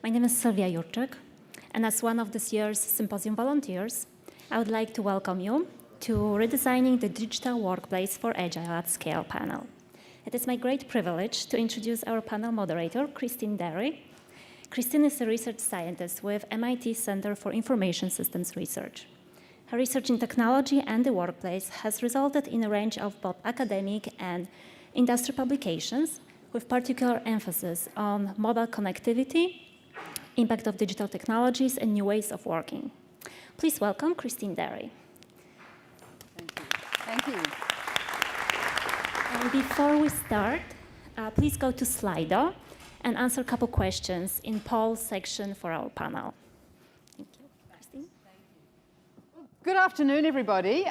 My name is Sylwia Jurczyk, and as one of this year's Symposium volunteers, I would like to welcome you to Redesigning the Digital Workplace for Agile at Scale panel. It is my great privilege to introduce our panel moderator, Kristine Derry. Kristine is a research scientist with MIT Center for Information Systems Research. Her research in technology and the workplace has resulted in a range of both academic and industry publications, with particular emphasis on mobile connectivity, impact of digital technologies, and new ways of working. Please welcome Kristine Derry. Thank you. And before we start, please go to Slido and answer a couple questions in poll section for our panel. Thank you. Kristine? Good afternoon, everybody.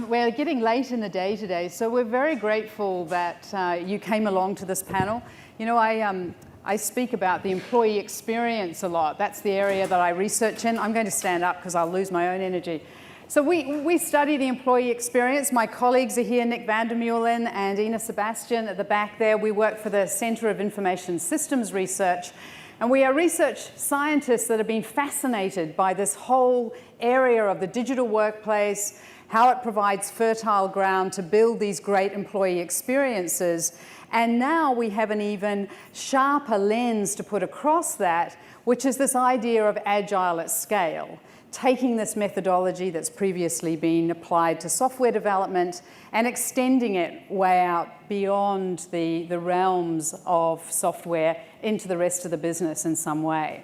We're getting late in the day today, so we're very grateful that you came along to this panel. You know, I speak about the employee experience a lot. That's the area that I research in. I'm going to stand up because I'll lose my own energy. So we study the employee experience. My colleagues are here, Nick Vandermeulen and Ina Sebastian at the back there. We work for the Center of Information Systems Research. And we are research scientists that have been fascinated by this whole area of the digital workplace, how it provides fertile ground to build these great employee experiences. And now we have an even sharper lens to put across that, which is this idea of agile at scale, taking this methodology that's previously been applied to software development and extending it way out beyond the realms of software into the rest of the business in some way.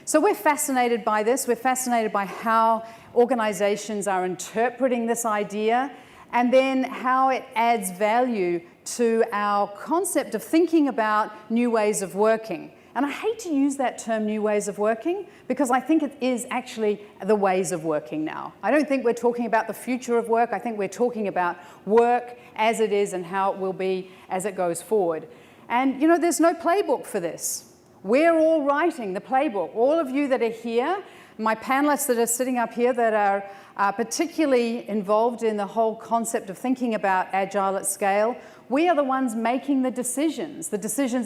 So we're fascinated by this. We're fascinated by how organizations are interpreting this idea and then how it adds value to our concept of thinking about new ways of working. And I hate to use that term, new ways of working, because I think it is actually the ways of working now. I don't think we're talking about the future of work. I think we're talking about work as it is and how it will be as it goes forward. And, you know, there's no playbook for this. We're all writing the playbook. All of you that are here, my panelists that are sitting up here that are particularly involved in the whole concept of thinking about agile at scale, we are the ones making the decisions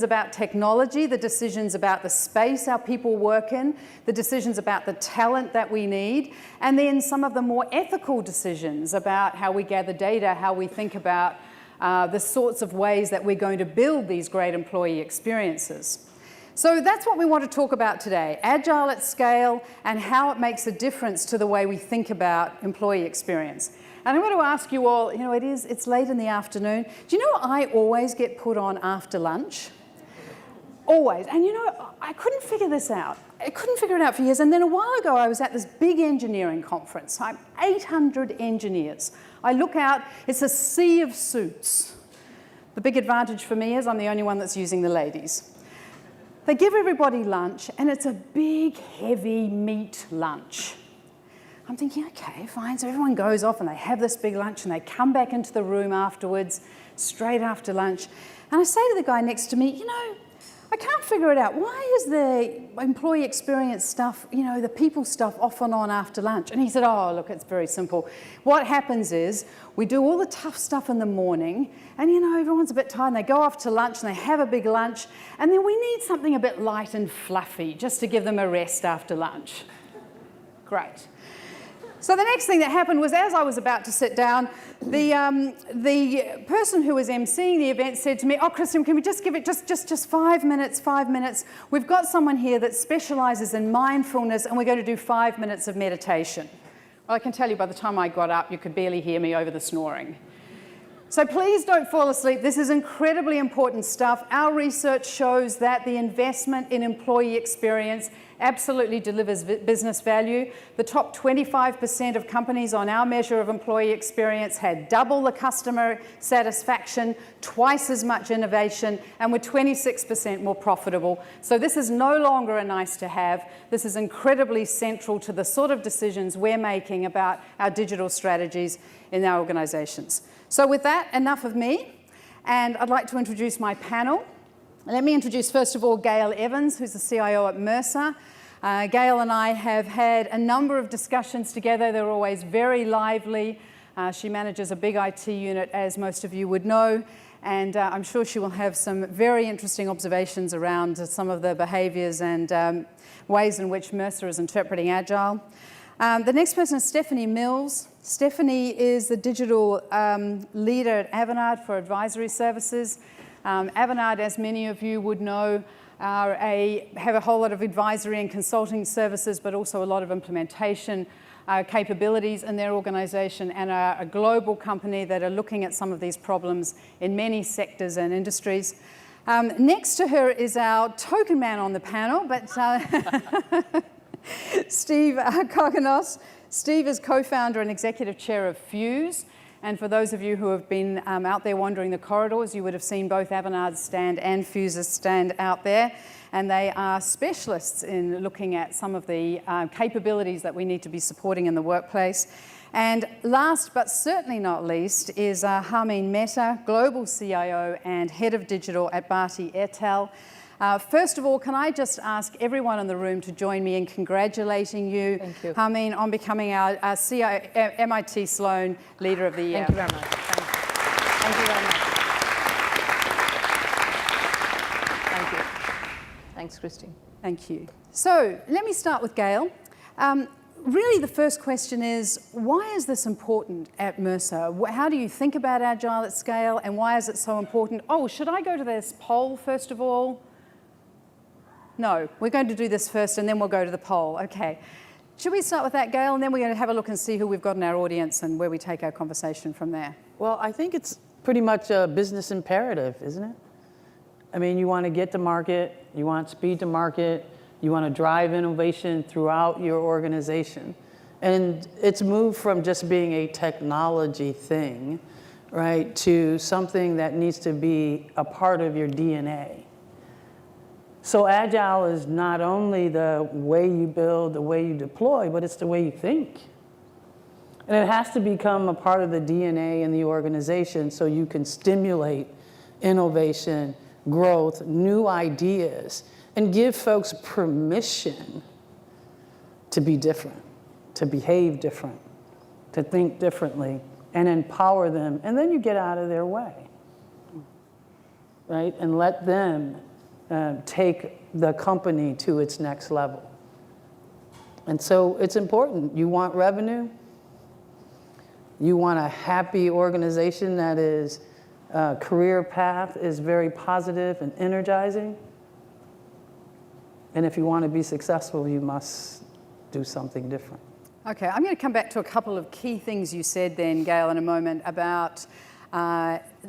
about technology, the decisions about the space our people work in, the decisions about the talent that we need, and then some of the more ethical decisions about how we gather data, how we think about the sorts of ways that we're going to build these great employee experiences. So that's what we want to talk about today, agile at scale and how it makes a difference to the way we think about employee experience. And I'm going to ask you all, you know, it's late in the afternoon. Do you know I always get put on after lunch? Always. And you know, I couldn't figure this out. I couldn't figure it out for years. And then a while ago, I was at this big engineering conference. I'm 800 engineers. I look out, it's a sea of suits. The big advantage for me is I'm the only one that's using the ladies. They give everybody lunch, and it's a big, heavy meat lunch. I'm thinking, okay, fine. So everyone goes off and they have this big lunch and they come back into the room afterwards, straight after lunch. And I say to the guy next to me, you know, I can't figure it out. Why is the employee experience stuff, you know, the people stuff off and on after lunch? And he said, oh, look, it's very simple. What happens is we do all the tough stuff in the morning and, you know, everyone's a bit tired and they go off to lunch and they have a big lunch and then we need something a bit light and fluffy just to give them a rest after lunch. Great. So the next thing that happened was as I was about to sit down, the person who was emceeing the event said to me, oh, Kristine, can we just give it just 5 minutes? We've got someone here that specializes in mindfulness and we're going to do 5 minutes of meditation. Well, I can tell you by the time I got up, you could barely hear me over the snoring. So please don't fall asleep. This is incredibly important stuff. Our research shows that the investment in employee experience absolutely delivers business value. The top 25% of companies on our measure of employee experience had double the customer satisfaction, twice as much innovation, and were 26% more profitable. So this is no longer a nice to have. This is incredibly central to the sort of decisions we're making about our digital strategies in our organizations. So with that, enough of me, and I'd like to introduce my panel. Let me introduce, first of all, Gail Evans, who's the CIO at Mercer. Gail and I have had a number of discussions together. They're always very lively. She manages a big IT unit, as most of you would know. and I'm sure she will have some very interesting observations around some of the behaviours and ways in which Mercer is interpreting Agile. The next person is Stephanie Mills. Stephanie is the digital leader at Avanade for advisory services. Avanade, as many of you would know, have a whole lot of advisory and consulting services, but also a lot of implementation capabilities in their organisation, and are a global company that are looking at some of these problems in many sectors and industries. Next to her is our token man on the panel, but Steve Kokinos. Steve is co-founder and executive chair of Fuze. And for those of you who have been out there wandering the corridors, you would have seen both Avanade's stand and Fuze's stand out there. And they are specialists in looking at some of the capabilities that we need to be supporting in the workplace. And last but certainly not least is Harmeen Mehta, Global CIO and Head of Digital at Bharti Airtel. First of all, can I just ask everyone in the room to join me in congratulating you, Harmeen, on becoming our MIT Sloan Leader of the Year. Thank you very much. Thank you very much. Thank you. Thanks, Kristine. Thank you. So let me start with Gail. Really, the first question is, why is this important at Mercer? How do you think about Agile at Scale, and why is it so important? Oh, should I go to this poll first of all? No, we're going to do this first and then we'll go to the poll. Okay. Should we start with that, Gail, and then we're going to have a look and see who we've got in our audience and where we take our conversation from there? Well, I think it's pretty much a business imperative, isn't it? I mean, you want to get to market, you want speed to market, you want to drive innovation throughout your organization. And it's moved from just being a technology thing, right, to something that needs to be a part of your DNA. So Agile is not only the way you build, the way you deploy, but it's the way you think. And it has to become a part of the DNA in the organization so you can stimulate innovation, growth, new ideas, and give folks permission to be different, to behave different, to think differently, and empower them. And then you get out of their way, right? And let them take the company to its next level. And so it's important. You want revenue. You want a happy organization that is career path is very positive and energizing. And if you want to be successful, you must do something different. Okay, I'm going to come back to a couple of key things you said then, Gail, in a moment about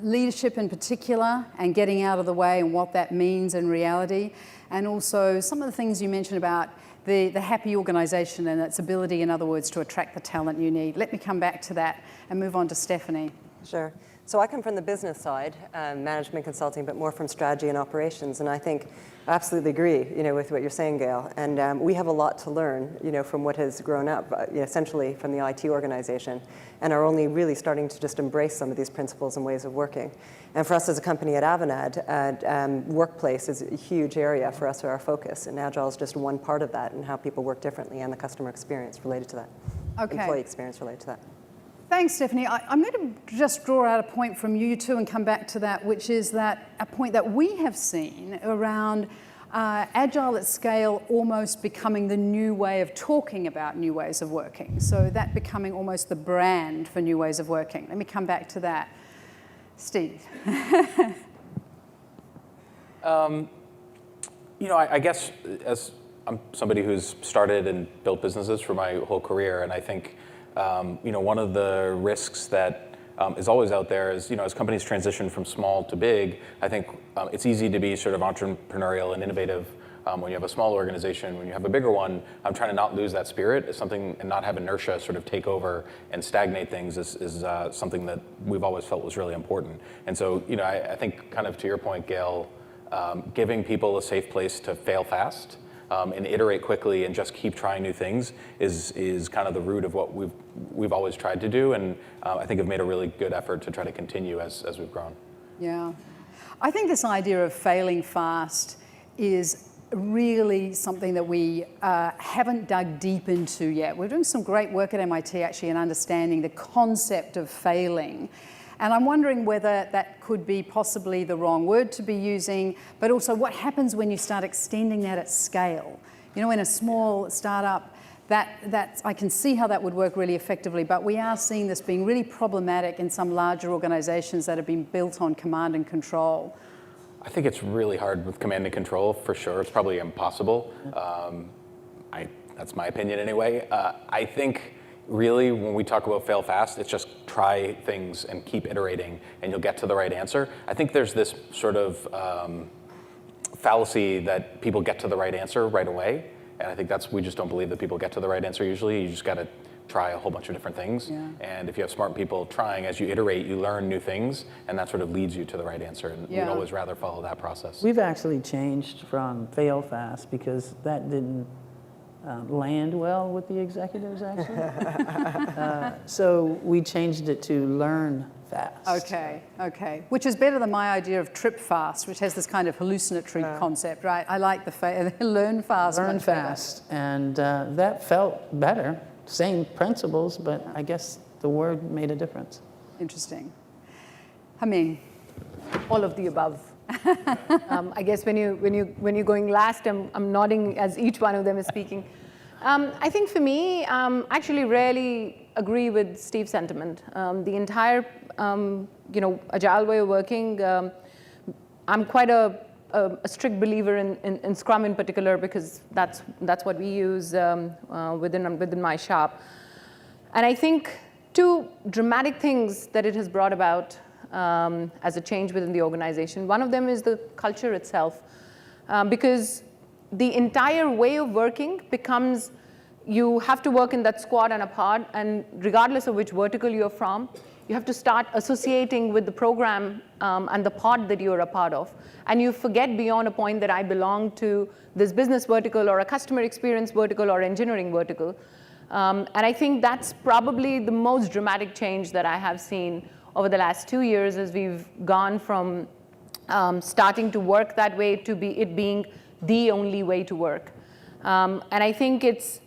leadership in particular and getting out of the way and what that means in reality. And also some of the things you mentioned about the happy organisation and its ability, in other words, to attract the talent you need. Let me come back to that and move on to Stephanie. Sure. So I come from the business side, management consulting, but more from strategy and operations. And I think I absolutely agree, with what you're saying, Gail. And we have a lot to learn, from what has grown up, essentially from the IT organization, and are only really starting to just embrace some of these principles and ways of working. And for us as a company at Avanade, workplace is a huge area for us, for our focus. And Agile is just one part of that, and how people work differently, and the customer experience related to that. Okay. Employee experience related to that. Thanks, Stephanie. I'm going to just draw out a point from you two and come back to that, which is that a point that we have seen around Agile at Scale almost becoming the new way of talking about new ways of working. So that becoming almost the brand for new ways of working. Let me come back to that. Steve. I guess as I'm somebody who's started and built businesses for my whole career, and I think one of the risks that is always out there is, as companies transition from small to big, I think it's easy to be sort of entrepreneurial and innovative when you have a small organization. When you have a bigger one, I'm trying to not lose that spirit is something, and not have inertia sort of take over and stagnate things is something that we've always felt was really important. And so, I think kind of to your point, Gail, giving people a safe place to fail fast and iterate quickly and just keep trying new things is kind of the root of what we've always tried to do, and I think have made a really good effort to try to continue as we've grown. Yeah. I think this idea of failing fast is really something that we haven't dug deep into yet. We're doing some great work at MIT actually in understanding the concept of failing And I'm wondering whether that could be possibly the wrong word to be using, but also what happens when you start extending that at scale. You know, in a small startup, I can see how that would work really effectively, but we are seeing this being really problematic in some larger organizations that have been built on command and control. I think it's really hard with command and control, for sure. It's probably impossible. That's my opinion anyway. I think really when we talk about fail fast, it's just try things and keep iterating and you'll get to the right answer. I think there's this sort of fallacy that people get to the right answer right away. And I think we just don't believe that people get to the right answer usually. You just got to try a whole bunch of different things. Yeah. And if you have smart people trying, as you iterate, you learn new things, and that sort of leads you to the right answer. And we'd always rather follow that process. We've actually changed from fail fast because that didn't land well with the executives, actually. So we changed it to learn fast. Okay. Which is better than my idea of trip fast, which has this kind of hallucinatory concept, right? I like the learn fast. Learn fast, and that felt better. Same principles, but I guess the word made a difference. Interesting. Harmeen. All of the above. I guess when you're going last, I'm nodding as each one of them is speaking. I think for me, actually really agree with Steve's sentiment. The entire agile way of working. I'm quite a strict believer in Scrum in particular because that's what we use within my shop. And I think two dramatic things that it has brought about as a change within the organization. One of them is the culture itself, because the entire way of working becomes you have to work in that squad and a pod, and regardless of which vertical you're from, you have to start associating with the program and the pod that you're a part of. And you forget beyond a point that I belong to this business vertical or a customer experience vertical or engineering vertical. And I think that's probably the most dramatic change that I have seen over the last 2 years as we've gone from starting to work that way to it being the only way to work. And I think it's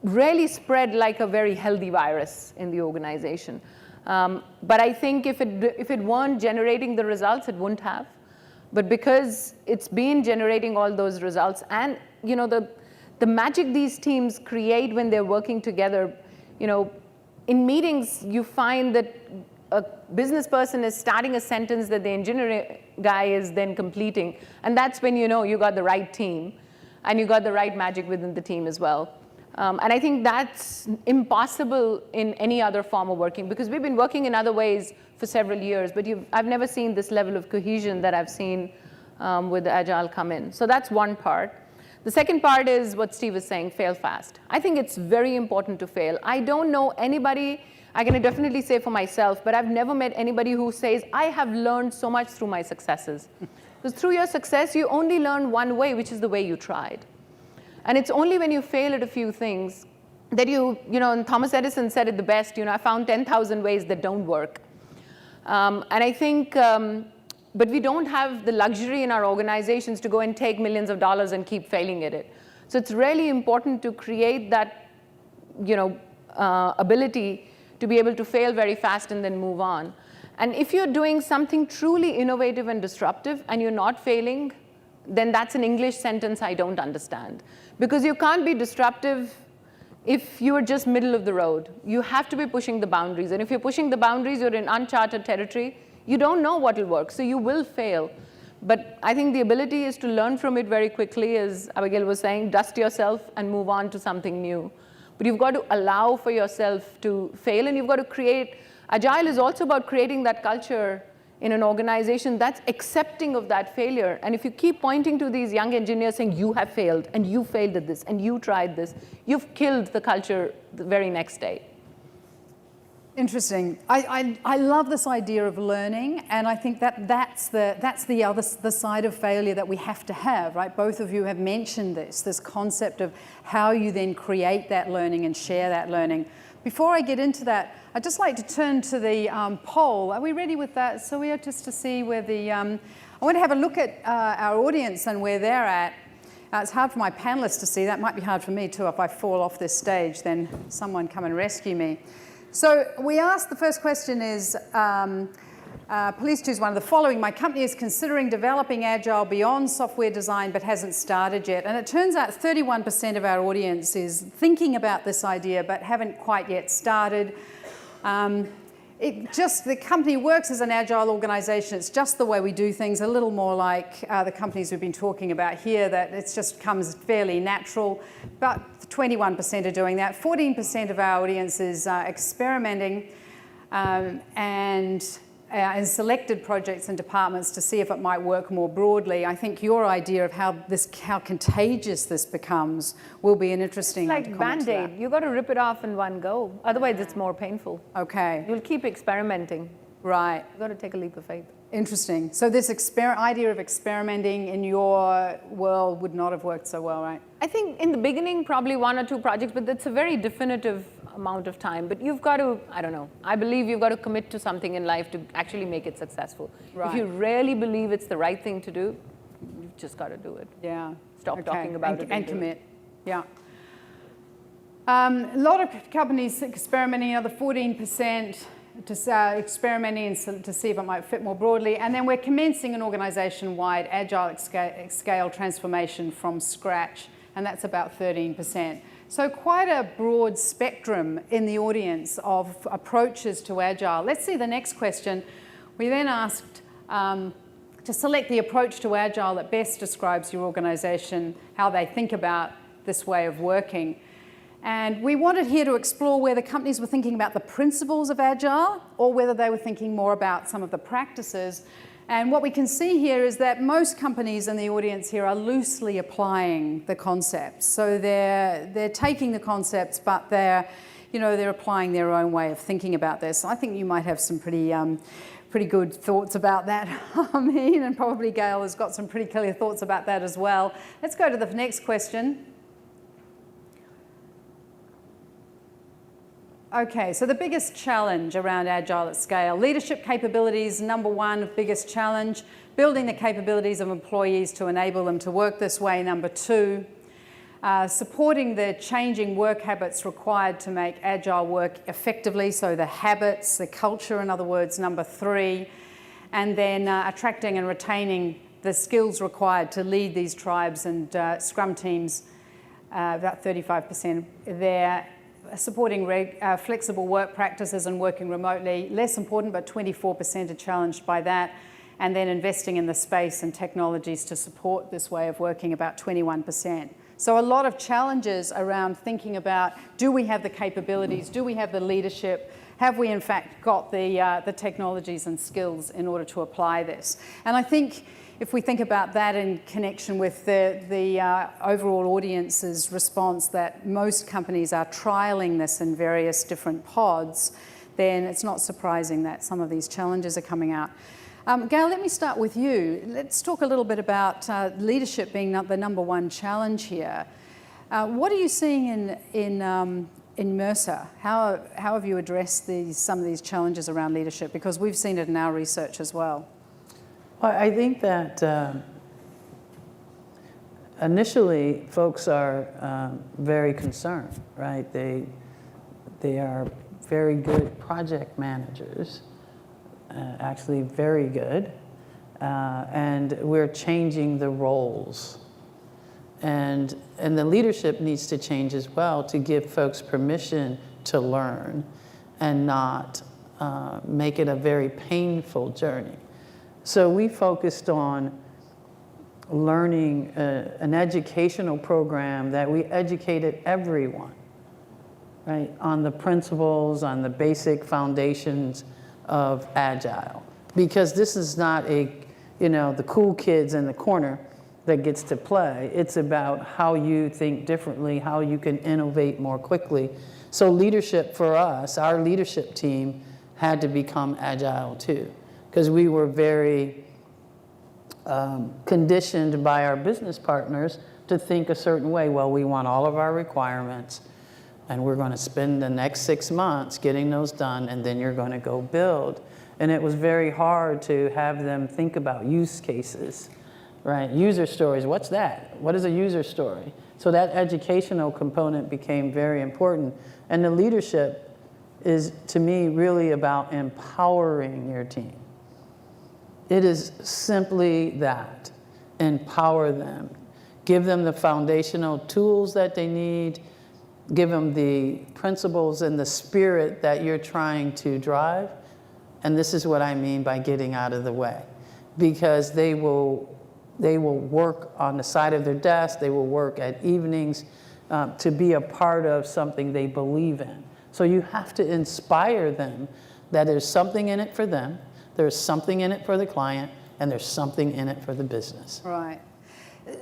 really spread like a very healthy virus in the organization. But I think if it weren't generating the results, it wouldn't have. But because it's been generating all those results, and the magic these teams create when they're working together, in meetings you find that a business person is starting a sentence that the engineering guy is then completing, and that's when you got the right team, and you got the right magic within the team as well. And I think that's impossible in any other form of working, because we've been working in other ways for several years, but I've never seen this level of cohesion that I've seen with Agile come in. So that's one part. The second part is what Steve was saying, fail fast. I think it's very important to fail. I don't know anybody, I can definitely say for myself, but I've never met anybody who says, I have learned so much through my successes. Because through your success, you only learn one way, which is the way you tried. And it's only when you fail at a few things that and Thomas Edison said it the best, I found 10,000 ways that don't work. And I think, but we don't have the luxury in our organizations to go and take millions of dollars and keep failing at it. So it's really important to create that, ability to be able to fail very fast and then move on. And if you're doing something truly innovative and disruptive and you're not failing, then that's an English sentence I don't understand. Because you can't be disruptive if you're just middle of the road. You have to be pushing the boundaries. And if you're pushing the boundaries, you're in uncharted territory. You don't know what will work, so you will fail. But I think the ability is to learn from it very quickly, as Abigail was saying, dust yourself and move on to something new. But you've got to allow for yourself to fail, and you've got to create. Agile is also about creating that culture in an organization that's accepting of that failure. And if you keep pointing to these young engineers saying, you have failed, and you failed at this, and you tried this, you've killed the culture the very next day. Interesting. I love this idea of learning, and I think that's the side of failure that we have to have, right? Both of you have mentioned this concept of how you then create that learning and share that learning. Before I get into that, I'd just like to turn to the poll. Are we ready with that? So we are just to see where I want to have a look at our audience and where they're at. It's hard for my panelists to see. That might be hard for me too. If I fall off this stage, then someone come and rescue me. So we asked, the first question is, please choose one of the following. My company is considering developing Agile beyond software design but hasn't started yet. And it turns out 31% of our audience is thinking about this idea but haven't quite yet started. The company works as an Agile organization. It's just the way we do things, a little more like the companies we've been talking about here, that it just comes fairly natural. But 21% are doing that. 14% of our audience is experimenting and in selected projects and departments to see if it might work more broadly. I think your idea of how contagious this becomes will be an interesting It's like Band-Aid. You got to rip it off in one go. Otherwise, it's more painful. Okay. You'll keep experimenting. Right. You got to take a leap of faith. Interesting. So this idea of experimenting in your world would not have worked so well, right? I think in the beginning, probably 1 or 2 projects, but that's a very definitive amount of time. But you've got to, I don't know, I believe you've got to commit to something in life to actually make it successful. Right. If you really believe it's the right thing to do, you've just got to do it. Yeah. Stop talking about it. And commit. Yeah. A lot of companies experimenting, another 14% to experimenting and to see if it might fit more broadly. And then we're commencing an organization-wide Agile Scale transformation from scratch, and that's about 13%. So quite a broad spectrum in the audience of approaches to Agile. Let's see the next question. We then asked to select the approach to Agile that best describes your organization, how they think about this way of working. And we wanted here to explore whether companies were thinking about the principles of Agile or whether they were thinking more about some of the practices. And what we can see here is that most companies in the audience here are loosely applying the concepts. So they're taking the concepts, but they're applying their own way of thinking about this. I think you might have some pretty good thoughts about that, Harmeen, and probably Gail has got some pretty clear thoughts about that as well. Let's go to the next question. Okay, so the biggest challenge around Agile at Scale. Leadership capabilities, number one, biggest challenge. Building the capabilities of employees to enable them to work this way, number two. Supporting the changing work habits required to make Agile work effectively, so the habits, the culture, in other words, number three. And then attracting and retaining the skills required to lead these tribes and Scrum teams, about 35% there. Supporting flexible work practices and working remotely, less important, but 24% are challenged by that. And then investing in the space and technologies to support this way of working, about 21%. So a lot of challenges around thinking about, do we have the capabilities? Do we have the leadership? Have we in fact got the technologies and skills in order to apply this? And I think if we think about that in connection with the overall audience's response that most companies are trialing this in various different pods, then it's not surprising that some of these challenges are coming out. Gail, let me start with you. Let's talk a little bit about leadership being the number one challenge here. What are you seeing in Mercer? How have you addressed some of these challenges around leadership? Because we've seen it in our research as well. Well, I think that initially folks are very concerned, right? They are very good project managers, actually very good, and we're changing the roles. And the leadership needs to change as well to give folks permission to learn and not make it a very painful journey. So we focused on learning an educational program that we educated everyone, right, on the principles, on the basic foundations of Agile. Because this is not the cool kids in the corner that gets to play. It's about how you think differently, how you can innovate more quickly. So leadership for us, our leadership team, had to become Agile too. Because we were very conditioned by our business partners to think a certain way. Well, we want all of our requirements, and we're going to spend the next 6 months getting those done, and then you're going to go build. And it was very hard to have them think about use cases, right? User stories, what's that? What is a user story? So that educational component became very important. And the leadership is, to me, really about empowering your team. It is simply that. Empower them. Give them the foundational tools that they need. Give them the principles and the spirit that you're trying to drive. And this is what I mean by getting out of the way. Because they will work on the side of their desk, they will work at evenings to be a part of something they believe in. So you have to inspire them that there's something in it for them, there's something in it for the client, and there's something in it for the business. Right.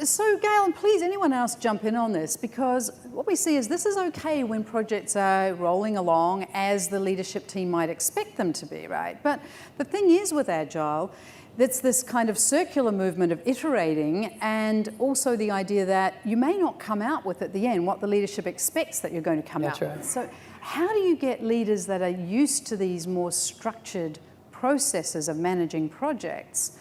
So Gail, and please anyone else jump in on this, because what we see is this is okay when projects are rolling along as the leadership team might expect them to be, right? But the thing is with Agile, that's this kind of circular movement of iterating, and also the idea that you may not come out with at the end what the leadership expects that you're going to come out with. So how do you get leaders that are used to these more structured processes of managing projects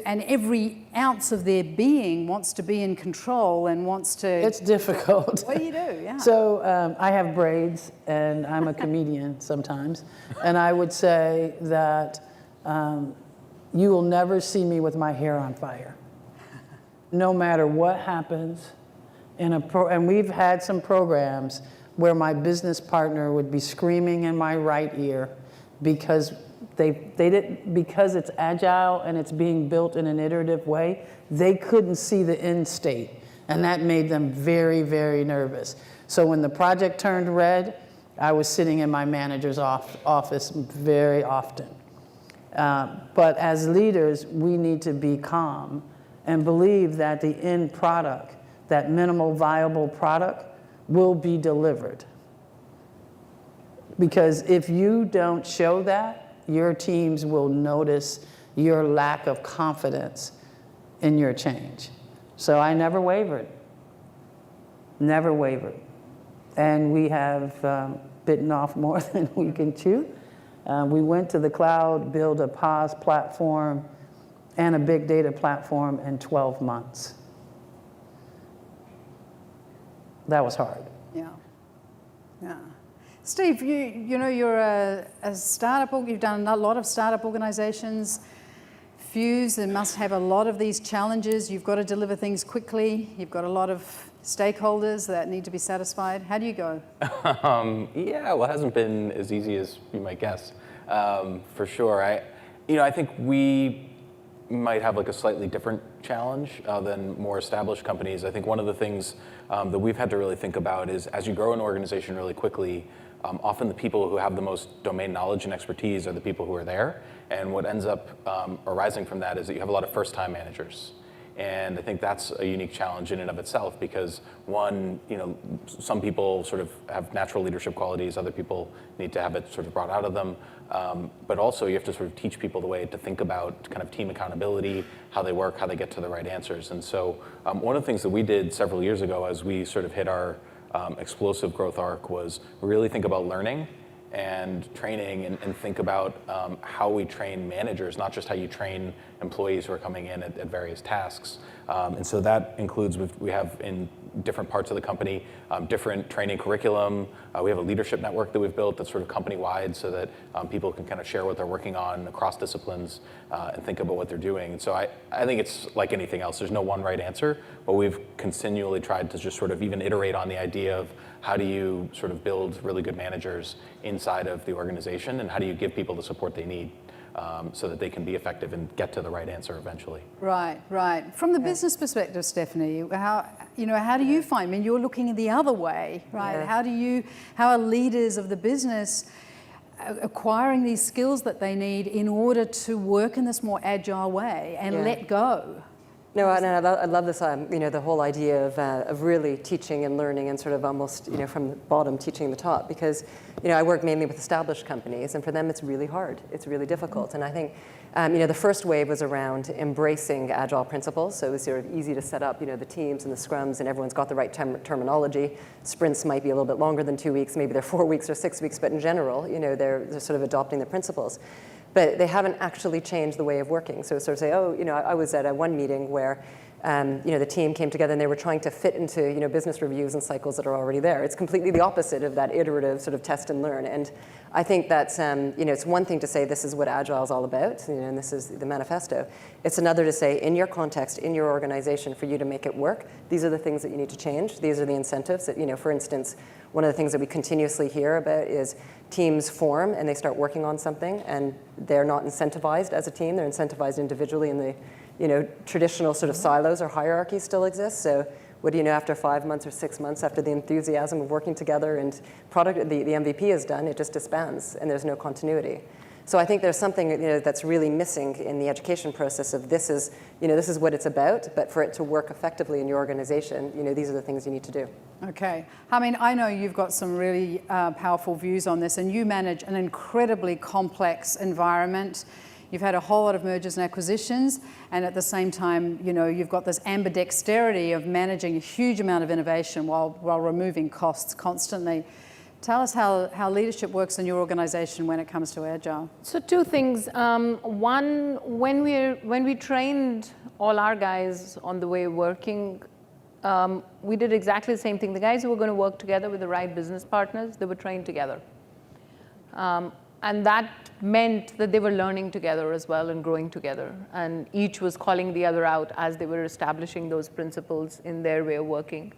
and every ounce of their being wants to be in control and wants to... It's difficult. What do you do? Yeah. So I have braids, and I'm a comedian sometimes, and I would say that you will never see me with my hair on fire, no matter what happens. And we've had some programs where my business partner would be screaming in my right ear because because it's agile and it's being built in an iterative way, they couldn't see the end state. And that made them very, very nervous. So when the project turned red, I was sitting in my manager's office very often. But as leaders, we need to be calm and believe that the end product, that minimal viable product, will be delivered. Because if you don't show that, your teams will notice your lack of confidence in your change. So I never wavered. Never wavered. And we have bitten off more than we can chew. We went to the cloud, built a PaaS platform and a big data platform in 12 months. That was hard. Yeah. Yeah. Steve, you know, you're a startup, you've done a lot of startup organizations. Fuze must have a lot of these challenges. You've got to deliver things quickly. You've got a lot of stakeholders that need to be satisfied. How do you go? Yeah, well, it hasn't been as easy as you might guess, for sure. I think we might have like a slightly different challenge than more established companies. I think one of the things that we've had to really think about is as you grow an organization really quickly, often the people who have the most domain knowledge and expertise are the people who are there. And what ends up arising from that is that you have a lot of first-time managers. And I think that's a unique challenge in and of itself because one, some people sort of have natural leadership qualities, other people need to have it sort of brought out of them. But also you have to sort of teach people the way to think about kind of team accountability, how they work, how they get to the right answers. And so one of the things that we did several years ago as we sort of hit our explosive growth arc was really think about learning and training and think about how we train managers, not just how you train employees who are coming in at various tasks. And so that includes, we have in different parts of the company, different training curriculum. We have a leadership network that we've built that's sort of company-wide so that people can kind of share what they're working on across disciplines and think about what they're doing. And so I think it's like anything else. There's no one right answer, but we've continually tried to just sort of even iterate on the idea of how do you sort of build really good managers inside of the organization and how do you give people the support they need so that they can be effective and get to the right answer eventually. Right, right. From the business perspective, Stephanie, how do you find, you're looking the other way, right? Yeah. How are leaders of the business acquiring these skills that they need in order to work in this more agile way and let go? No, I love this, the whole idea of really teaching and learning and sort of almost, from the bottom teaching the top because, I work mainly with established companies and for them it's really hard. It's really difficult. And I think, the first wave was around embracing agile principles. So it was sort of easy to set up, the teams and the scrums and everyone's got the right terminology. Sprints might be a little bit longer than 2 weeks, maybe they're 4 weeks or 6 weeks, but in general, they're sort of adopting the principles. But they haven't actually changed the way of working. So sort of say, I was at one meeting where the team came together and they were trying to fit into business reviews and cycles that are already there. It's completely the opposite of that iterative sort of test and learn. And I think that's it's one thing to say this is what Agile is all about, and this is the manifesto. It's another to say in your context, in your organization, for you to make it work, these are the things that you need to change. These are the incentives that for instance, one of the things that we continuously hear about is teams form and they start working on something and they're not incentivized as a team. They're incentivized individually in the traditional sort of silos or hierarchies still exist. So what do you know after 5 months or 6 months after the enthusiasm of working together and the MVP is done, it just disbands and there's no continuity. So I think there's something that's really missing in the education process of this is what it's about, but for it to work effectively in your organization, these are the things you need to do. Okay. Harmeen, I know you've got some really powerful views on this, and you manage an incredibly complex environment. You've had a whole lot of mergers and acquisitions, and at the same time, you've got this ambidexterity of managing a huge amount of innovation while removing costs constantly. Tell us how leadership works in your organization when it comes to Agile. So 2 things. One, when we trained all our guys on the way of working, we did exactly the same thing. The guys who were going to work together with the right business partners, they were trained together. And that meant that they were learning together as well and growing together. And each was calling the other out as they were establishing those principles in their way of working.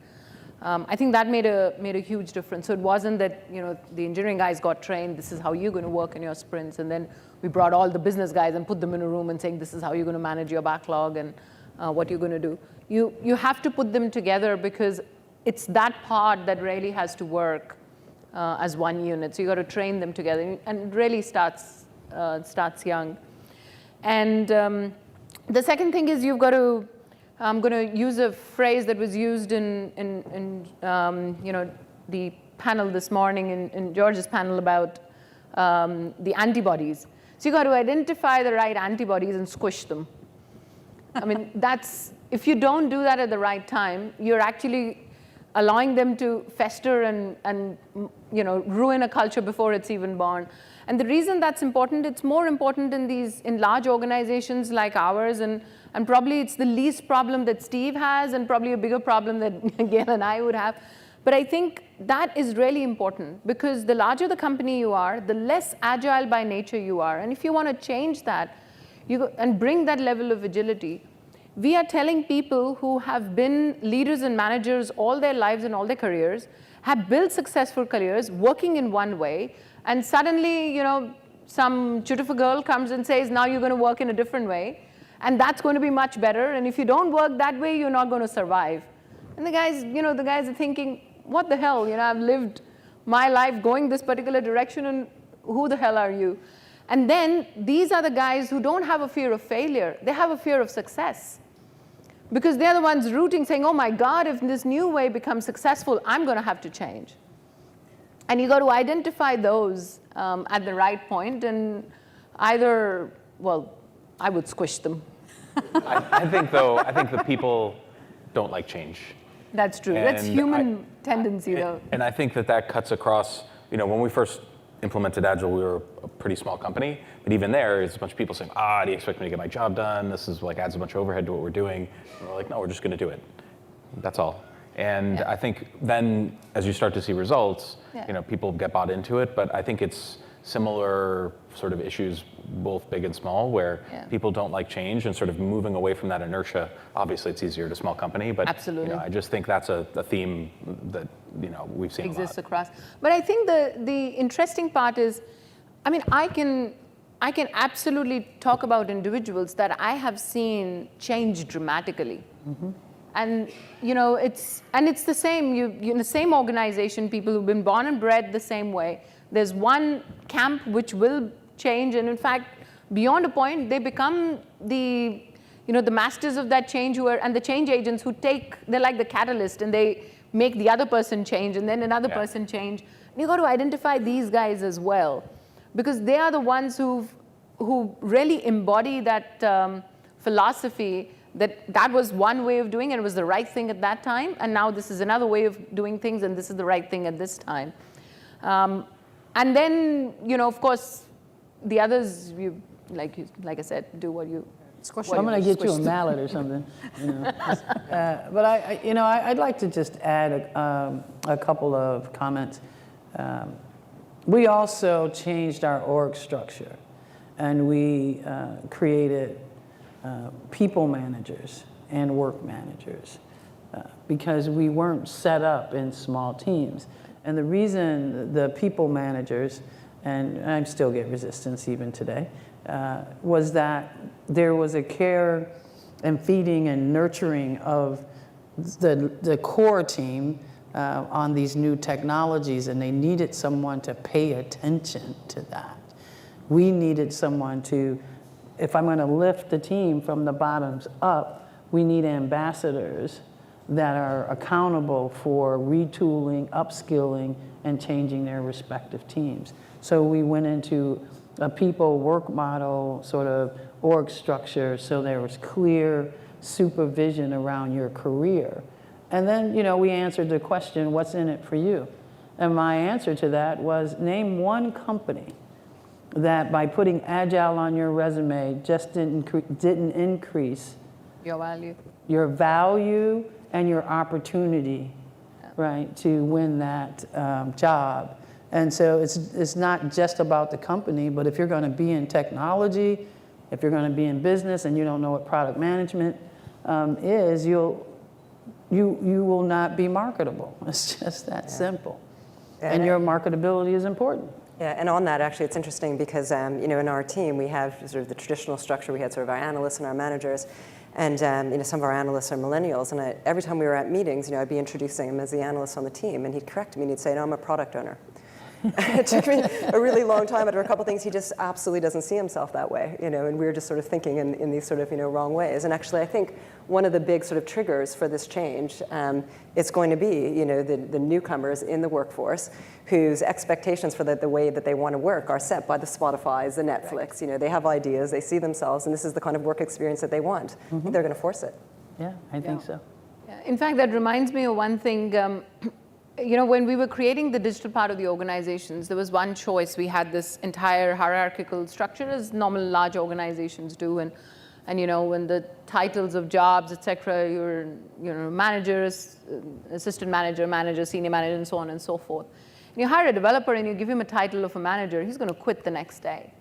I think that made a huge difference. So it wasn't that the engineering guys got trained, this is how you're going to work in your sprints, and then we brought all the business guys and put them in a room and saying this is how you're going to manage your backlog and what you're going to do. You have to put them together because it's that part that really has to work as one unit. So you got to train them together, and it really starts young. And the second thing is you've got to. I'm going to use a phrase that was used in the panel this morning, in George's panel about the antibodies. So you got to identify the right antibodies and squish them. I mean, if you don't do that at the right time, you're actually allowing them to fester and ruin a culture before it's even born. And the reason that's important, it's more important in large organizations like ours, and probably it's the least problem that Steve has, and probably a bigger problem that Gail and I would have. But I think that is really important, because the larger the company you are, the less agile by nature you are. And if you want to change that and bring that level of agility, we are telling people who have been leaders and managers all their lives and all their careers, have built successful careers working in one way, and suddenly, some chut of a girl comes and says, now you're going to work in a different way, and that's going to be much better, and if you don't work that way, you're not going to survive. And the guys are thinking, what the hell? I've lived my life going this particular direction, and who the hell are you? And then these are the guys who don't have a fear of failure. They have a fear of success. Because they're the ones rooting, saying, oh my God, if this new way becomes successful, I'm going to have to change. And you got to identify those at the right point, and either, well, I would squish them. I think the people don't like change. That's true. That's human tendency, though. And I think that cuts across, when we first implemented Agile, we were a pretty small company, but even there, it's a bunch of people saying, do you expect me to get my job done? This is adds a bunch of overhead to what we're doing. And we're like, no, we're just going to do it. That's all. And I think then, as you start to see results, people get bought into it. But I think it's similar sort of issues, both big and small, where people don't like change and sort of moving away from that inertia. Obviously, it's easier at a small company, but absolutely. I just think that's a theme that we've seen exists a lot. Across. But I think the interesting part is, I can absolutely talk about individuals that I have seen change dramatically. Mm-hmm. And it's the same. You in the same organization, people who've been born and bred the same way. There's one camp which will change, and in fact, beyond a point, they become the masters of that change, and the change agents they're like the catalyst, and they make the other person change, and then another person change. And you got to identify these guys as well, because they are the ones who really embody that philosophy. That was one way of doing it. It was the right thing at that time, and now this is another way of doing things, and this is the right thing at this time. And then, of course, the others, like I said, do what you Squash I'm it. going to get you a Squish. mallet or something. But I'd like to just add a couple of comments. We also changed our org structure, and we created people managers and work managers because we weren't set up in small teams. And the reason the people managers, and I still get resistance even today, was that there was a care and feeding and nurturing of the core team on these new technologies, and they needed someone to pay attention to that. We needed someone to, if I'm going to lift the team from the bottoms up, we need ambassadors that are accountable for retooling, upskilling, and changing their respective teams. So we went into a people work model sort of org structure, so there was clear supervision around your career. And then, we answered the question, what's in it for you? And my answer to that was, name one company that by putting Agile on your resume just didn't increase your value and your opportunity, right, to win that job. And so it's not just about the company, but if you're going to be in technology, if you're going to be in business and you don't know what product management is, you will not be marketable. It's just that simple. Yeah. And your marketability is important. Yeah, and on that, actually, it's interesting because, in our team, we have sort of the traditional structure. We had sort of our analysts and our managers. And some of our analysts are millennials. And every time we were at meetings, I'd be introducing him as the analyst on the team. And he'd correct me and he'd say, no, I'm a product owner. It took me a really long time. After a couple of things, he just absolutely doesn't see himself that way, and we were just sort of thinking in these sort of, wrong ways. And actually, I think one of the big sort of triggers for this change is going to be, the newcomers in the workforce whose expectations for the way that they want to work are set by the Spotifys, the Netflix. They have ideas, they see themselves, and this is the kind of work experience that they want. Mm-hmm. They're going to force it. Yeah, I think so. Yeah. In fact, that reminds me of one thing. When we were creating the digital part of the organizations, there was one choice. We had this entire hierarchical structure, as normal large organizations do, and when the titles of jobs, et cetera, you're managers, assistant manager, manager, senior manager, and so on and so forth. And you hire a developer and you give him a title of a manager, he's going to quit the next day.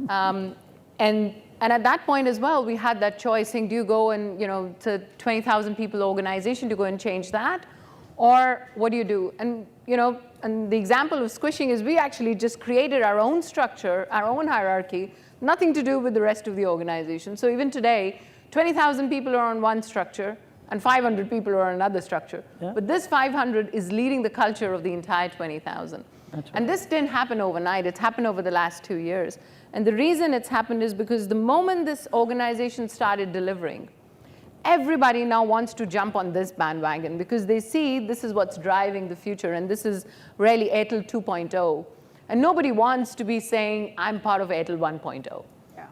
And at that point as well, we had that choice saying, do you go and, to 20,000 people organization to go and change that? Or what do you do? And, and the example of squishing is we actually just created our own structure, our own hierarchy, nothing to do with the rest of the organization. So even today, 20,000 people are on one structure and 500 people are on another structure. Yeah. But this 500 is leading the culture of the entire 20,000. Right. And this didn't happen overnight. It's happened over the last 2 years. And the reason it's happened is because the moment this organization started delivering, everybody now wants to jump on this bandwagon because they see this is what's driving the future, and this is really Airtel 2.0. And nobody wants to be saying, I'm part of Airtel 1.0. Yeah.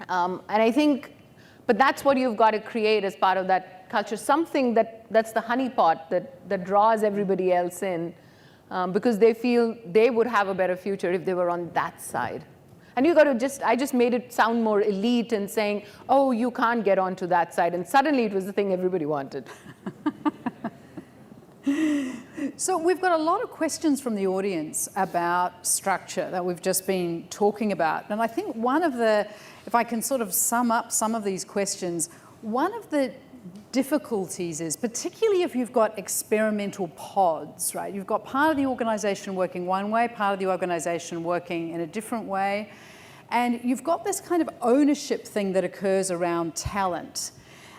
And I think, but that's what you've got to create as part of that culture, something that's the honeypot that draws everybody else in because they feel they would have a better future if they were on that side. And you got to I just made it sound more elite and saying, oh, you can't get onto that side. And suddenly it was the thing everybody wanted. So we've got a lot of questions from the audience about structure that we've just been talking about. And I think one of the, if I can sort of sum up some of these questions, one of the difficulties is, particularly if you've got experimental pods, right? You've got part of the organization working one way, part of the organization working in a different way. And you've got this kind of ownership thing that occurs around talent.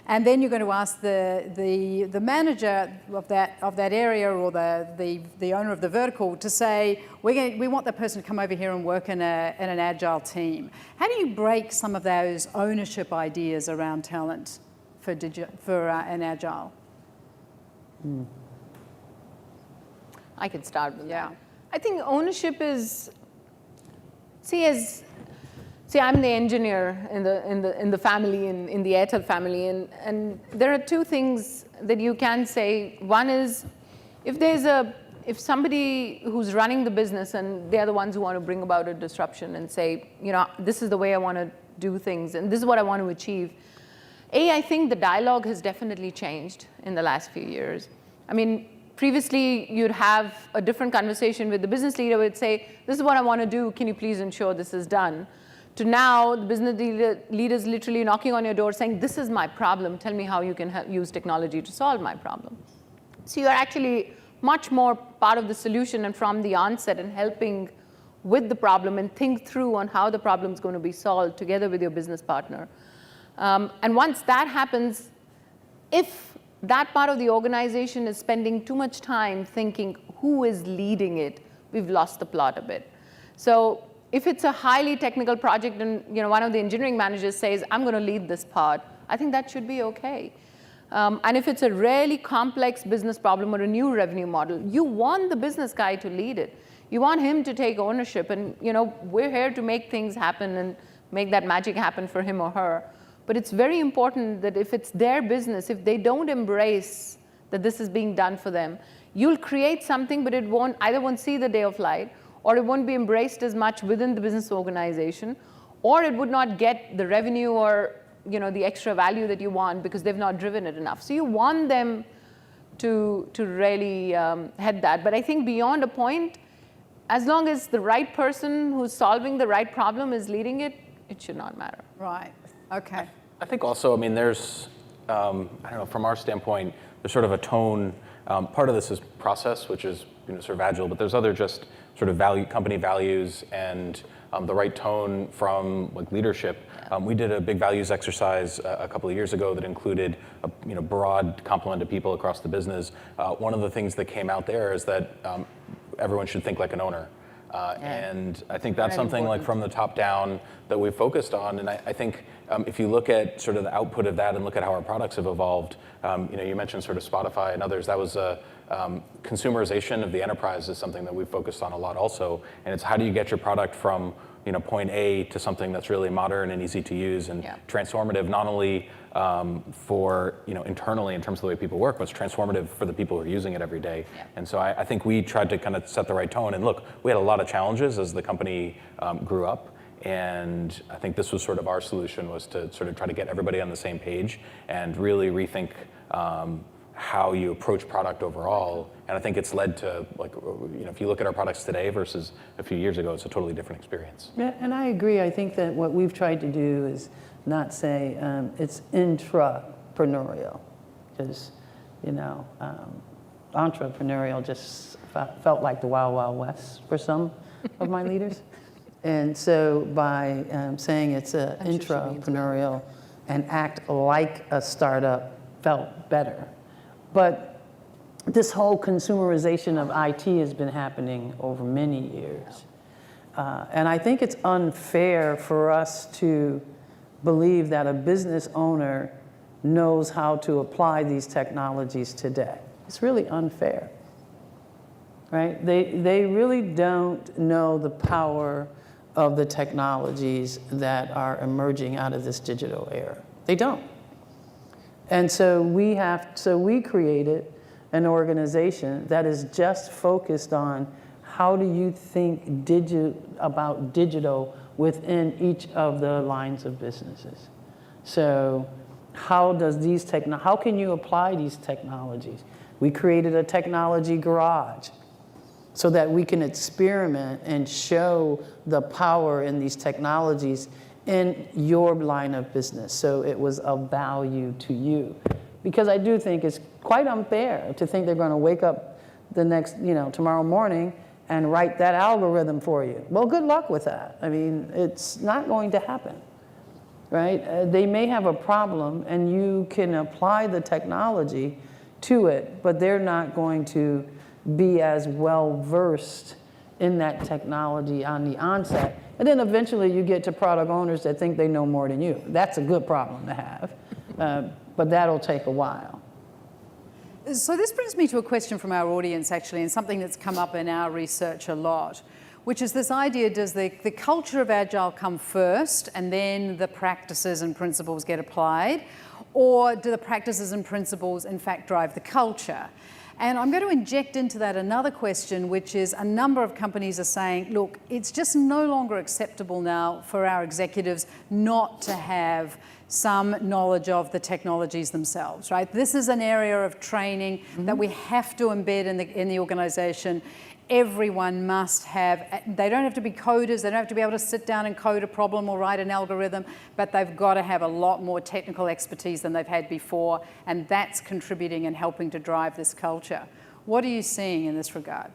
And then you're going to ask the manager of that area or the owner of the vertical to say, we want that person to come over here and work in an agile team. How do you break some of those ownership ideas around talent for an agile? I could start with that. I think ownership is, I'm the engineer in the family, in the Airtel family, and there are two things that you can say. One is, if somebody who's running the business and they're the ones who want to bring about a disruption and say, this is the way I want to do things, and this is what I want to achieve. I think the dialogue has definitely changed in the last few years. I mean, previously you'd have a different conversation with the business leader would say, this is what I want to do, can you please ensure this is done? To now, the business leaders literally knocking on your door saying, this is my problem, tell me how you can use technology to solve my problem. So you're actually much more part of the solution and from the onset and helping with the problem and think through on how the problem is going to be solved together with your business partner. And once that happens, if that part of the organization is spending too much time thinking who is leading it, we've lost the plot a bit. So if it's a highly technical project and one of the engineering managers says, I'm going to lead this part, I think that should be OK. And if it's a really complex business problem or a new revenue model, you want the business guy to lead it. You want him to take ownership. And we're here to make things happen and make that magic happen for him or her. But it's very important that if it's their business, if they don't embrace that this is being done for them, you'll create something, but it either won't see the day of light, or it won't be embraced as much within the business organization, or it would not get the revenue or the extra value that you want because they've not driven it enough. So you want them to really head that. But I think beyond a point, as long as the right person who's solving the right problem is leading it, it should not matter. Right. Okay. I think also, I mean, there's, I don't know, from our standpoint, there's sort of a tone. Part of this is process, which is sort of agile, but there's other just sort of company values and the right tone from leadership. We did a big values exercise a couple of years ago that included a broad complement of people across the business. One of the things that came out there is that everyone should think like an owner. And I think that's something like from the top down that we've focused on. And I think if you look at sort of the output of that and look at how our products have evolved, you mentioned sort of Spotify and others, that was consumerization of the enterprise is something that we've focused on a lot also. And it's how do you get your product from point A to something that's really modern and easy to use and transformative, not only for internally in terms of the way people work, but it's transformative for the people who are using it every day. Yeah. And so I think we tried to kind of set the right tone. And look, we had a lot of challenges as the company grew up. And I think this was sort of our solution, was to sort of try to get everybody on the same page and really rethink how you approach product overall. And I think it's led to, if you look at our products today versus a few years ago, it's a totally different experience. Yeah, and I agree. I think that what we've tried to do is not say it's intrapreneurial, because, entrepreneurial just felt like the Wild Wild West for some of my leaders. And so by saying it's intrapreneurial and act like a startup felt better. But this whole consumerization of IT has been happening over many years. And I think it's unfair for us to believe that a business owner knows how to apply these technologies today. It's really unfair, right? They really don't know the power of the technologies that are emerging out of this digital era. They don't. And so we created an organization that is just focused on how do you think about digital within each of the lines of businesses. So how can you apply these technologies? We created a technology garage so that we can experiment and show the power in these technologies in your line of business, so it was of value to you. Because I do think it's quite unfair to think they're going to wake up the next, tomorrow morning and write that algorithm for you. Well, good luck with that. I mean, it's not going to happen, right? They may have a problem and you can apply the technology to it, but they're not going to be as well versed in that technology on the onset. And then eventually you get to product owners that think they know more than you. That's a good problem to have, but that'll take a while. So this brings me to a question from our audience, actually, and something that's come up in our research a lot, which is this idea, does the culture of Agile come first and then the practices and principles get applied? Or do the practices and principles, in fact, drive the culture? And I'm going to inject into that another question, which is a number of companies are saying, look, it's just no longer acceptable now for our executives not to have some knowledge of the technologies themselves, right? This is an area of training that we have to embed in the organization. Everyone must have, they don't have to be coders, they don't have to be able to sit down and code a problem or write an algorithm, but they've got to have a lot more technical expertise than they've had before, and that's contributing and helping to drive this culture. What are you seeing in this regard?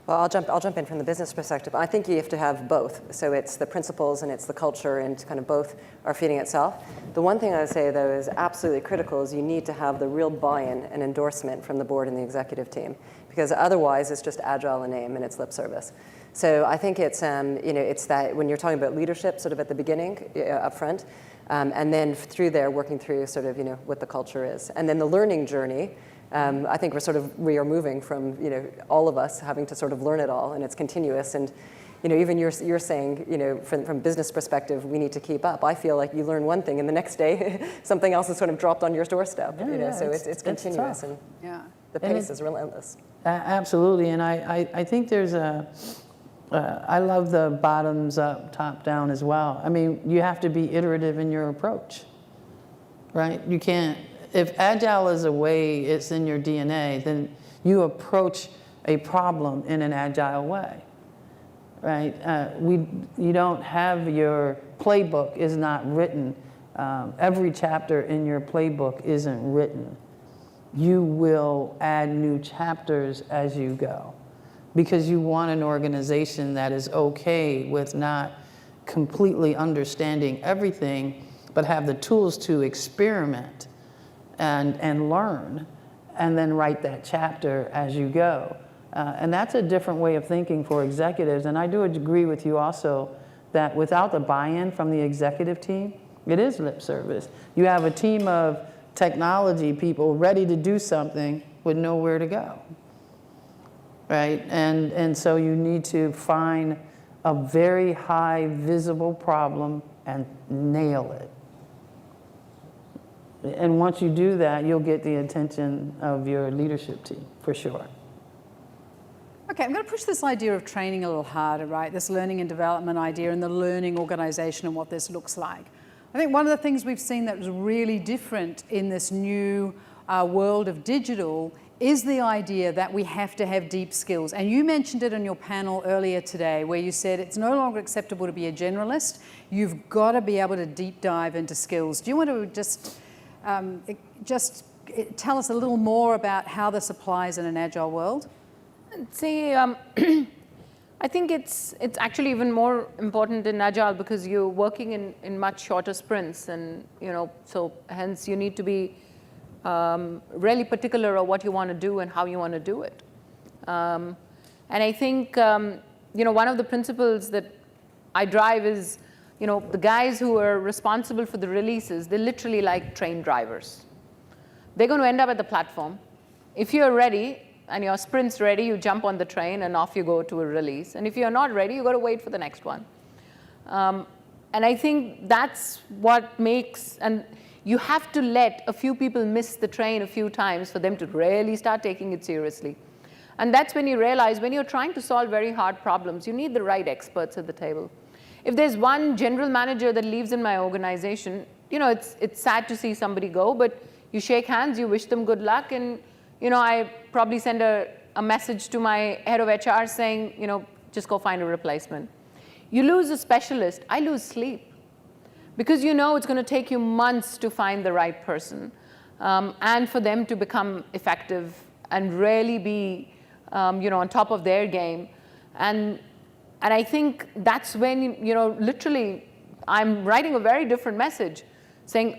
Well, I'll jump in from the business perspective. I think you have to have both. So it's the principles and it's the culture, and kind of both are feeding itself. The one thing I would say, though, is absolutely critical is you need to have the real buy-in and endorsement from the board and the executive team, because otherwise it's just Agile in name and it's lip service. So I think it's it's that when you're talking about leadership, sort of at the beginning, up front, and then through there working through sort of what the culture is, and then the learning journey. I think we are moving from all of us having to sort of learn it all, and it's continuous. And even you're saying from business perspective, we need to keep up. I feel like you learn one thing, and the next day something else is sort of dropped on your doorstep. So it's continuous, and the pace is relentless. Absolutely, and I think there's I love the bottoms up, top down as well. I mean, you have to be iterative in your approach, right? You can't. If Agile is a way, it's in your DNA, then you approach a problem in an Agile way, right? You don't have your playbook is not written. Every chapter in your playbook isn't written. You will add new chapters as you go, because you want an organization that is okay with not completely understanding everything, but have the tools to experiment and learn, and then write that chapter as you go. And that's a different way of thinking for executives. And I do agree with you also that without the buy-in from the executive team, it is lip service. You have a team of technology people ready to do something with nowhere to go, right? And so you need to find a very high visible problem and nail it. And once you do that, you'll get the attention of your leadership team, for sure. Okay, I'm going to push this idea of training a little harder, right? This learning and development idea and the learning organization and what this looks like. I think one of the things we've seen that was really different in this new world of digital is the idea that we have to have deep skills. And you mentioned it in your panel earlier today, where you said it's no longer acceptable to be a generalist. You've got to be able to deep dive into skills. Do you want to just tell us a little more about how this applies in an Agile world? See, I think it's actually even more important in Agile because you're working in much shorter sprints, and so hence you need to be really particular of what you want to do and how you want to do it. And I think one of the principles that I drive is the guys who are responsible for the releases, they're literally like train drivers. They're going to end up at the platform. If you're ready and your sprint's ready, you jump on the train and off you go to a release. And if you're not ready, you've got to wait for the next one. And I think that's what makes, and you have to let a few people miss the train a few times for them to really start taking it seriously. And that's when you realize when you're trying to solve very hard problems, you need the right experts at the table. If there's one general manager that leaves in my organization, it's sad to see somebody go, but you shake hands, you wish them good luck, and I probably send a message to my head of HR saying, just go find a replacement. You lose a specialist, I lose sleep, because it's going to take you months to find the right person, and for them to become effective and really be on top of their game. And I think that's when, literally, I'm writing a very different message, saying,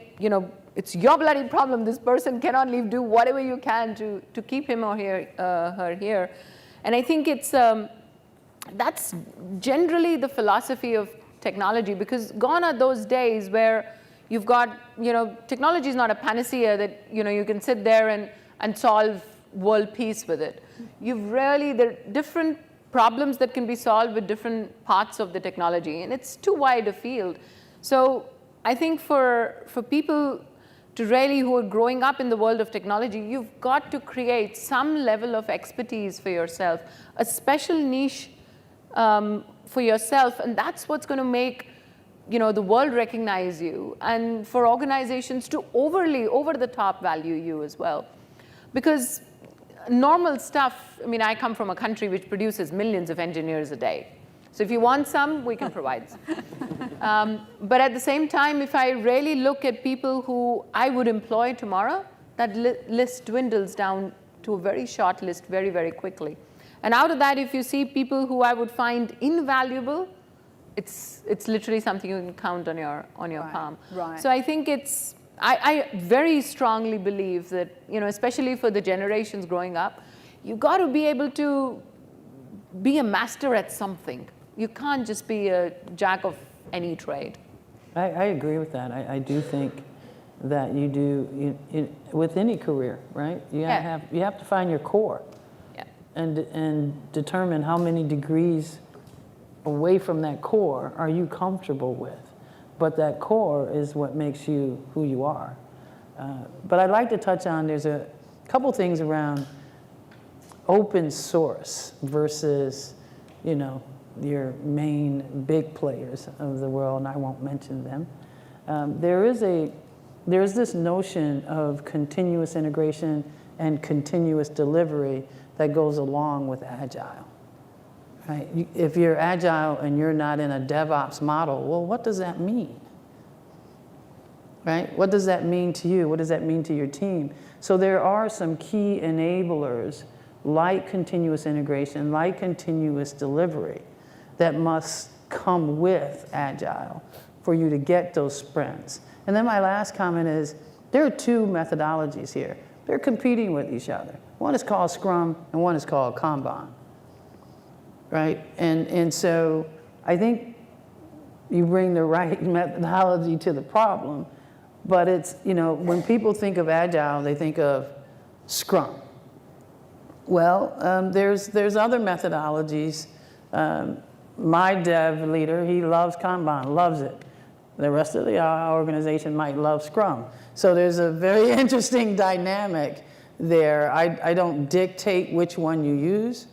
it's your bloody problem. This person cannot leave. Do whatever you can to keep him or her here. And I think that's generally the philosophy of technology, because gone are those days where you've got, technology is not a panacea that, you can sit there and solve world peace with it. There are different problems that can be solved with different parts of the technology, and it's too wide a field. So I think for people to really who are growing up in the world of technology, you've got to create some level of expertise for yourself, a special niche for yourself, and that's what's going to make the world recognize you, and for organizations to over the top value you as well. Because normal stuff, I mean, I come from a country which produces millions of engineers a day. So if you want some, we can provide some. But at the same time, if I really look at people who I would employ tomorrow, that list dwindles down to a very short list very, very quickly. And out of that, if you see people who I would find invaluable, it's literally something you can count on your palm. Right. So I think I very strongly believe that, especially for the generations growing up, you got to be able to be a master at something. You can't just be a jack of any trade. I agree with that. I do think that you do, with any career, right? You have to find your core. Yeah. And determine how many degrees away from that core are you comfortable with. But that core is what makes you who you are. But I'd like to touch on, there's a couple things around open source versus, your main big players of the world, and I won't mention them. There is this notion of continuous integration and continuous delivery that goes along with Agile. Right? If you're Agile and you're not in a DevOps model, well, what does that mean? Right? What does that mean to you? What does that mean to your team? So there are some key enablers like continuous integration, like continuous delivery, that must come with Agile for you to get those sprints. And then my last comment is, there are two methodologies here. They're competing with each other. One is called Scrum and one is called Kanban. Right? And so I think you bring the right methodology to the problem, but it's, when people think of Agile, they think of Scrum. Well, there's other methodologies. My dev leader, he loves Kanban, loves it. The rest of the organization might love Scrum. So there's a very interesting dynamic there. I don't dictate which one you use,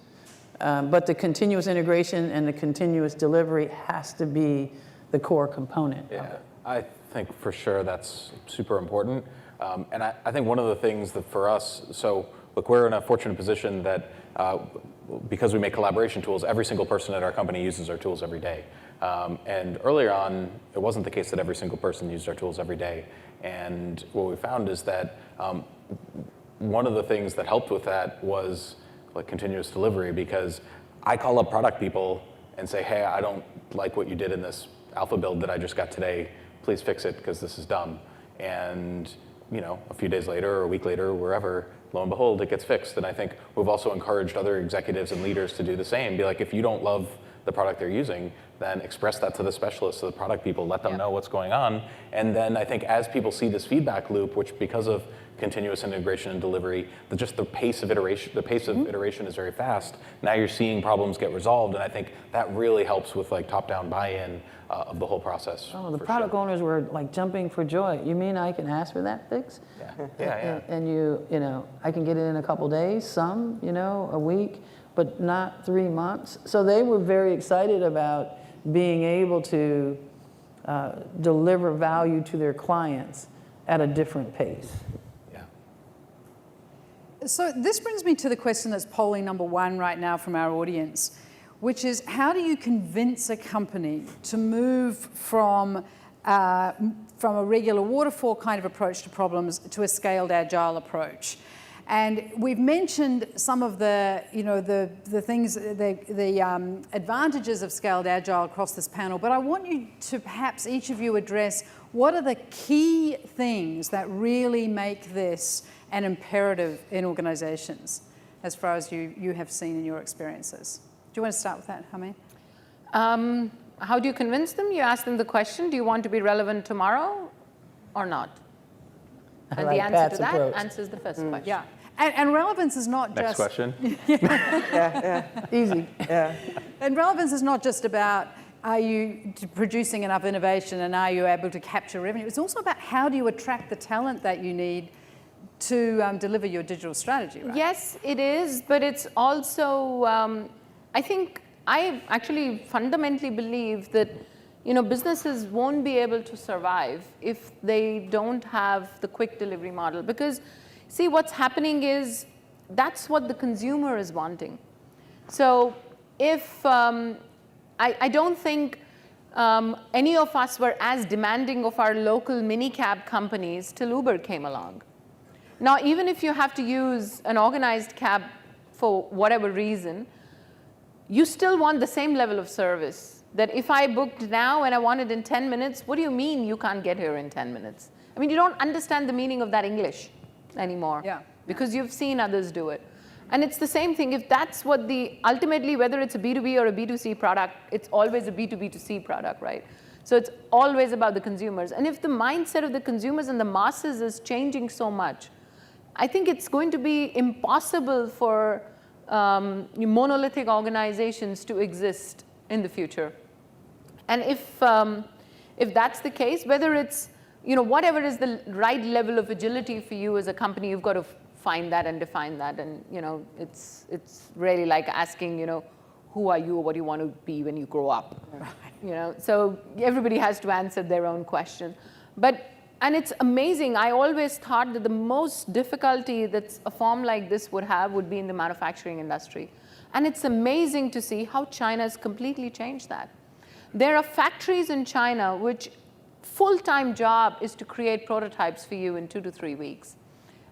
but the continuous integration and the continuous delivery has to be the core component of it. I think for sure that's super important. And I think one of the things that for us, so look, we're in a fortunate position that because we make collaboration tools, every single person at our company uses our tools every day. And earlier on, it wasn't the case that every single person used our tools every day. And what we found is that one of the things that helped with that was like continuous delivery, because I call up product people and say, hey, I don't like what you did in this alpha build that I just got today. Please fix it because this is dumb. And a few days later or a week later, wherever, lo and behold, it gets fixed. And I think we've also encouraged other executives and leaders to do the same. Be like, if you don't love the product they're using, then express that to the specialists, to the product people, let them know what's going on. And then I think as people see this feedback loop, which because of continuous integration and delivery, the pace of iteration is very fast. Now you're seeing problems get resolved, and I think that really helps with like top-down buy-in of the whole process. Oh, the product owners were like jumping for joy. You mean I can ask for that fix? Yeah. And I can get it in a couple days, some, a week, but not 3 months. So they were very excited about being able to deliver value to their clients at a different pace. So this brings me to the question that's polling number one right now from our audience, which is, how do you convince a company to move from a regular waterfall kind of approach to problems to a scaled agile approach? And we've mentioned some of the things, the advantages of scaled agile across this panel, but I want you to perhaps each of you address what are the key things that really make this an imperative in organizations, as far as you have seen in your experiences. Do you want to start with that, Harmeen? How do you convince them? You ask them the question, do you want to be relevant tomorrow or not? And like the answer Pat's to that approach. answers the first question. Yeah, and relevance is not Next just... question. Easy. And relevance is not just about, are you producing enough innovation and are you able to capture revenue? It's also about how do you attract the talent that you need to deliver your digital strategy, right? Yes, it is, but it's also, I think, I actually fundamentally believe that businesses won't be able to survive if they don't have the quick delivery model. Because, see, what's happening is that's what the consumer is wanting. So if, I don't think any of us were as demanding of our local minicab companies till Uber came along. Now, even if you have to use an organized cab for whatever reason, you still want the same level of service. That if I booked now and I want it in 10 minutes, what do you mean you can't get here in 10 minutes? I mean, you don't understand the meaning of that English anymore. Yeah. Because you've seen others do it. And it's the same thing. If that's what ultimately, whether it's a B2B or a B2C product, it's always a B2B2C product, right? So it's always about the consumers. And if the mindset of the consumers and the masses is changing so much, I think it's going to be impossible for monolithic organizations to exist in the future. And if that's the case, whether it's, whatever is the right level of agility for you as a company, you've got to find that and define that. And, it's really like asking, who are you or what do you want to be when you grow up? So everybody has to answer their own question. And it's amazing. I always thought that the most difficulty that a firm like this would have would be in the manufacturing industry. And it's amazing to see how China has completely changed that. There are factories in China which full-time job is to create prototypes for you in 2 to 3 weeks.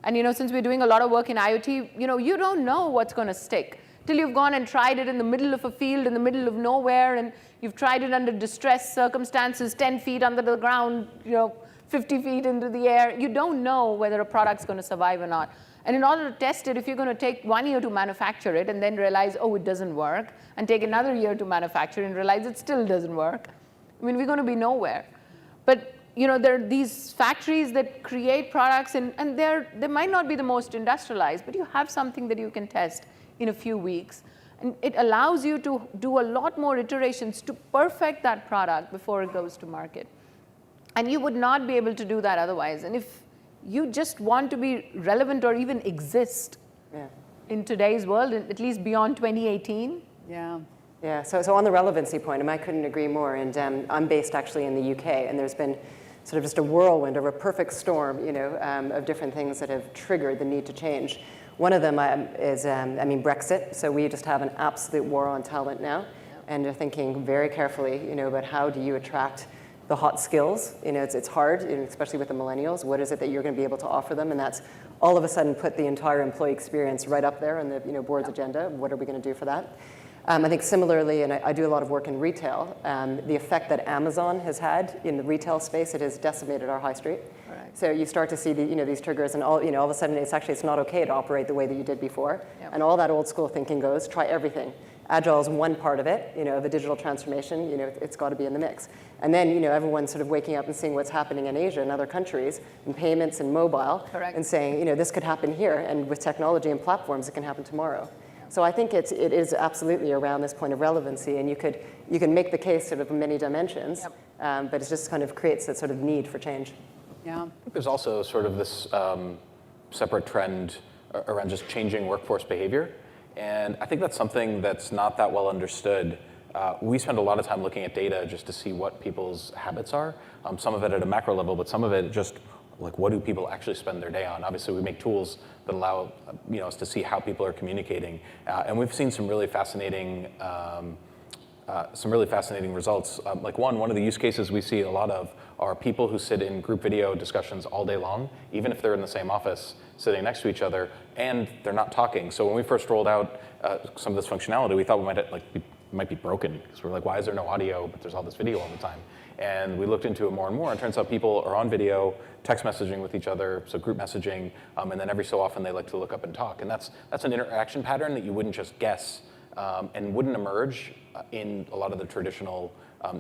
And since we're doing a lot of work in IoT, you don't know what's going to stick till you've gone and tried it in the middle of a field, in the middle of nowhere, and you've tried it under distressed circumstances, 10 feet under the ground, 50 feet into the air. You don't know whether a product's going to survive or not. And in order to test it, if you're going to take 1 year to manufacture it and then realize, oh, it doesn't work, and take another year to manufacture and realize it still doesn't work, I mean, we're going to be nowhere. But there are these factories that create products, and they might not be the most industrialized, but you have something that you can test in a few weeks. And it allows you to do a lot more iterations to perfect that product before it goes to market. And you would not be able to do that otherwise. And if you just want to be relevant or even exist in today's world, at least beyond 2018. Yeah. Yeah, so on the relevancy point, and I couldn't agree more, and I'm based actually in the UK, and there's been sort of just a whirlwind or a perfect storm, of different things that have triggered the need to change. One of them is, Brexit. So we just have an absolute war on talent now, and they're thinking very carefully, about how do you attract the hot skills. It's hard, especially with the millennials. What is it that you're going to be able to offer them? And that's all of a sudden put the entire employee experience right up there on the board's agenda. What are we going to do for that? I think similarly, and I do a lot of work in retail, the effect that Amazon has had in the retail space, it has decimated our high street. Right. So you start to see these triggers, and all of a sudden it's not okay to operate the way that you did before. Yep. And all that old school thinking goes, try everything. Agile is one part of it, of a digital transformation, it's got to be in the mix. And then, everyone's sort of waking up and seeing what's happening in Asia and other countries, in payments and mobile, Correct. and saying, this could happen here, and with technology and platforms, it can happen tomorrow. So I think it is absolutely around this point of relevancy, and you can make the case sort of in many dimensions, but it just kind of creates that sort of need for change. Yeah. I think there's also sort of this separate trend around just changing workforce behavior. And I think that's something that's not that well understood. We spend a lot of time looking at data just to see what people's habits are. Some of it at a macro level, but some of it just like what do people actually spend their day on? Obviously, we make tools that allow us to see how people are communicating, and we've seen some really fascinating results. One of the use cases we see a lot of are people who sit in group video discussions all day long, even if they're in the same office, sitting next to each other, and they're not talking. So when we first rolled out some of this functionality, we thought we might be broken, because we're like, why is there no audio, but there's all this video all the time? And we looked into it more and more, and it turns out people are on video, text messaging with each other, so group messaging, and then every so often they like to look up and talk. And that's an interaction pattern that you wouldn't just guess and wouldn't emerge in a lot of the traditional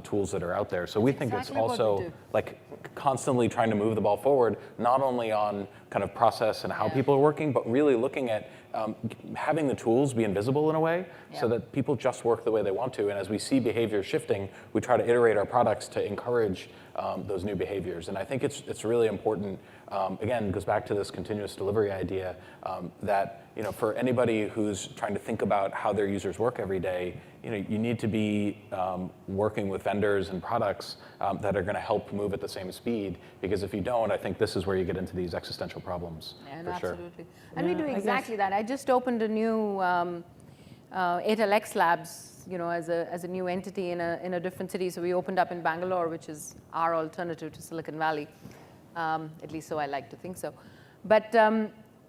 tools that are out there. So we think it's also like constantly trying to move the ball forward, not only on kind of process and how people are working, but really looking at having the tools be invisible in a way so that people just work the way they want to. And as we see behavior shifting, we try to iterate our products to encourage those new behaviors. And I think it's really important, again, goes back to this continuous delivery idea, that for anybody who's trying to think about how their users work every day, you need to be working with vendors and products that are going to help move at the same speed. Because if you don't, I think this is where you get into these existential problems. Yeah, for absolutely. sure. And we do exactly that. I just opened a new Airtel X Labs, as a new entity in a different city. So we opened up in Bangalore, which is our alternative to Silicon Valley. At least so I like to think so. But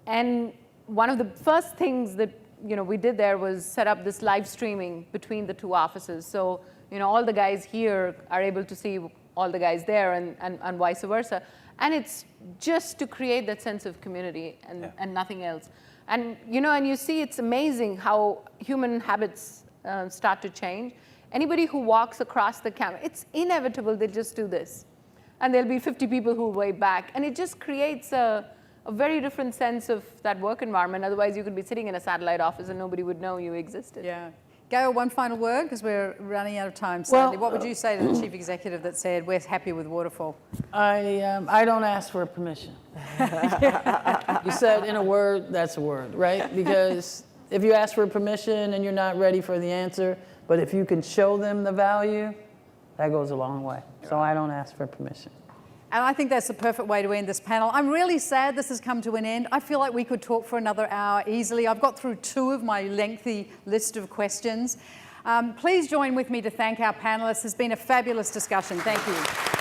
and one of the first things that we did there was set up this live streaming between the two offices. So all the guys here are able to see all the guys there, and vice versa. And it's just to create that sense of community and nothing else. And and you see it's amazing how human habits start to change. Anybody who walks across the camera, it's inevitable they just do this. And there'll be 50 people who wave back. And it just creates a very different sense of that work environment. Otherwise, you could be sitting in a satellite office and nobody would know you existed. Yeah. Gail, one final word, because we're running out of time. Sadly. What would you say to the chief executive that said, we're happy with Waterfall? I don't ask for permission. You said in a word, that's a word, right? Because if you ask for permission and you're not ready for the answer, but if you can show them the value, that goes a long way. So I don't ask for permission. And I think that's the perfect way to end this panel. I'm really sad this has come to an end. I feel like we could talk for another hour easily. I've got through 2 of my lengthy list of questions. Please join with me to thank our panelists. It's been a fabulous discussion. Thank you.